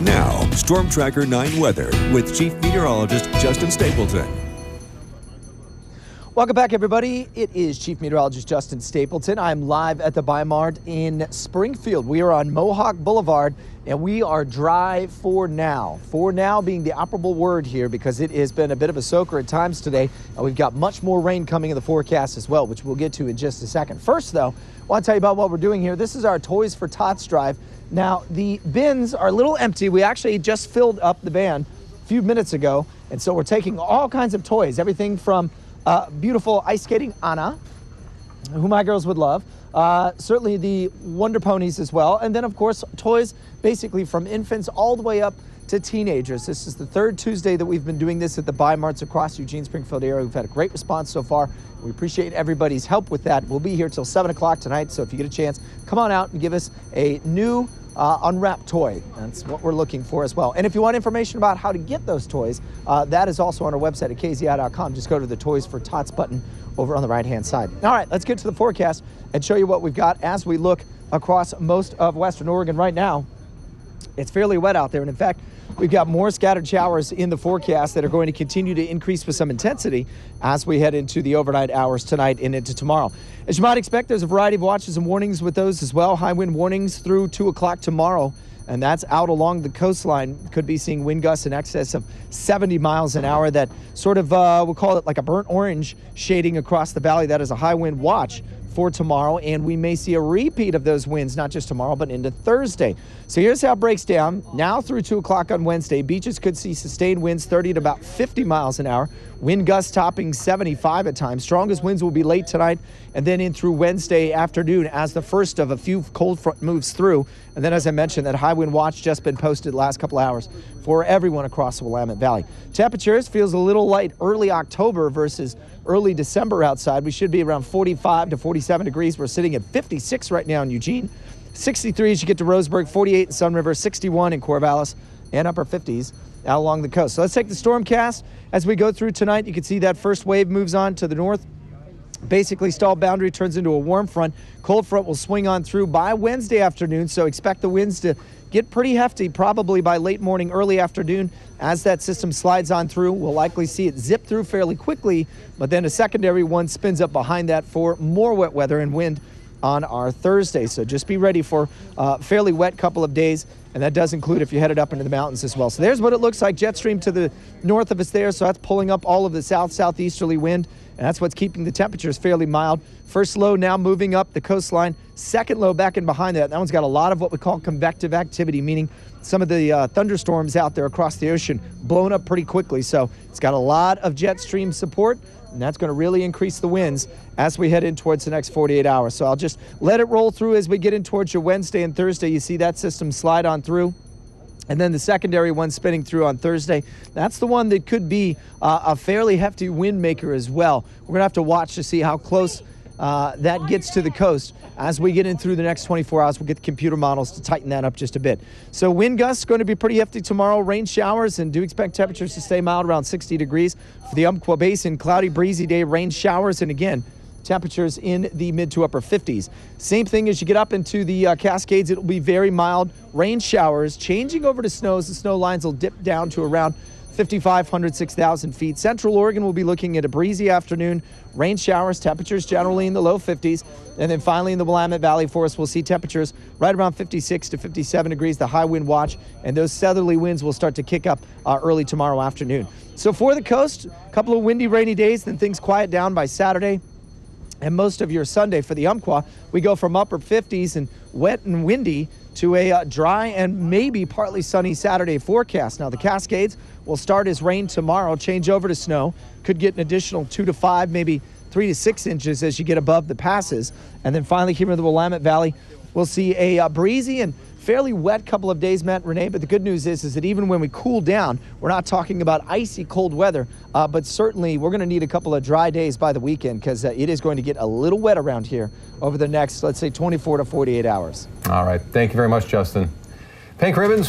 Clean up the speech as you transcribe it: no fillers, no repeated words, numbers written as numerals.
Now, Storm Tracker 9 weather with Chief Meteorologist Justin Stapleton. Welcome back, everybody. It is Chief Meteorologist Justin Stapleton. I'm live at the Bi-Mart in Springfield. We are on Mohawk Boulevard, and we are dry for now. For now being the operable word here, because it has been a bit of a soaker at times today, and we've got much more rain coming in the forecast as well, which we'll get to in just a second. First, though, I want to tell you about what we're doing here. This is our Toys for Tots drive. Now, the bins are a little empty. We actually just filled up the van a few minutes ago, and so we're taking all kinds of toys, everything from beautiful ice skating Anna, who my girls would love. Certainly the Wonder Ponies as well. And then, of course, toys basically from infants all the way up to teenagers. This is the third Tuesday that we've been doing this at the Bi-Marts across Eugene, Springfield area. We've had a great response so far. We appreciate everybody's help with that. We'll be here till 7 o'clock tonight, so if you get a chance, come on out and give us a new unwrapped toy. That's what we're looking for as well. And if you want information about how to get those toys, that is also on our website at kzi.com. Just go to the Toys for Tots button over on the right-hand side. All right, let's get to the forecast and show you what we've got as we look across most of Western Oregon right now. It's fairly wet out there, and in fact, we've got more scattered showers in the forecast that are going to continue to increase with some intensity as we head into the overnight hours tonight and into tomorrow. As you might expect, there's a variety of watches and warnings with those as well. High wind warnings through 2 o'clock tomorrow, and that's out along the coastline. Could be seeing wind gusts in excess of 70 miles an hour. That sort of, we'll call it like a burnt orange shading across the valley. That is a high wind watch for tomorrow, and we may see a repeat of those winds, not just tomorrow, but into Thursday. So here's how it breaks down. Now through 2 o'clock on Wednesday, beaches could see sustained winds 30 to about 50 miles an hour. Wind gusts topping 75 at times. Strongest winds will be late tonight and then in through Wednesday afternoon as the first of a few cold front moves through. And then, as I mentioned, that high wind watch just been posted the last couple hours for everyone across the Willamette Valley. Temperatures feels a little light early October versus early December outside. We should be around 45 to 47 degrees. We're sitting at 56 right now in Eugene. 63 as you get to Roseburg, 48 in Sun River, 61 in Corvallis, and upper 50s out along the coast. So let's take the stormcast as we go through tonight. You can see that first wave moves on to the north. Basically, stall boundary turns into a warm front. Cold front will swing on through by Wednesday afternoon, so expect the winds to get pretty hefty probably by late morning, early afternoon. As that system slides on through, we'll likely see it zip through fairly quickly, but then a secondary one spins up behind that for more wet weather and wind on our Thursday. So just be ready for a fairly wet couple of days, and that does include if you headed up into the mountains as well. So there's what it looks like. Jet stream to the north of us there, so that's pulling up all of the southeasterly wind, and that's what's keeping the temperatures fairly mild. First low now moving up the coastline. Second low back in behind that. That one's got a lot of what we call convective activity, meaning some of the thunderstorms out there across the ocean blown up pretty quickly. So it's got a lot of jet stream support, and that's going to really increase the winds as we head in towards the next 48 hours. So I'll just let it roll through as we get in towards your Wednesday and Thursday. You see that system slide on through. And then the secondary one spinning through on Thursday. That's the one that could be a fairly hefty wind maker as well. We're going to have to watch to see how close that gets to the coast. As we get in through the next 24 hours, we'll get the computer models to tighten that up just a bit. So wind gusts going to be pretty hefty tomorrow. Rain showers, and do expect temperatures to stay mild around 60 degrees. For the Umpqua Basin, cloudy, breezy day, rain showers, and again, temperatures in the mid to upper 50s. Same thing as you get up into the Cascades. It'll be very mild rain showers, changing over to snows. The snow lines will dip down to around 5,500, 6,000 feet. Central Oregon will be looking at a breezy afternoon, rain showers, temperatures generally in the low 50s. And then finally in the Willamette Valley for us, we'll see temperatures right around 56 to 57 degrees, the high wind watch, and those southerly winds will start to kick up early tomorrow afternoon. So for the coast, a couple of windy, rainy days, then things quiet down by Saturday. And most of your Sunday for the Umpqua, we go from upper 50s and wet and windy to a dry and maybe partly sunny Saturday forecast. Now the Cascades will start as rain tomorrow, change over to snow. Could get an additional 2 to 5, maybe 3 to 6 inches as you get above the passes. And then finally here in the Willamette Valley, we'll see a breezy and fairly wet couple of days, Matt and Renee, but the good news is that even when we cool down, we're not talking about icy cold weather, but certainly we're going to need a couple of dry days by the weekend because it is going to get a little wet around here over the next, let's say, 24 to 48 hours. All right. Thank you very much, Justin. Pink ribbons.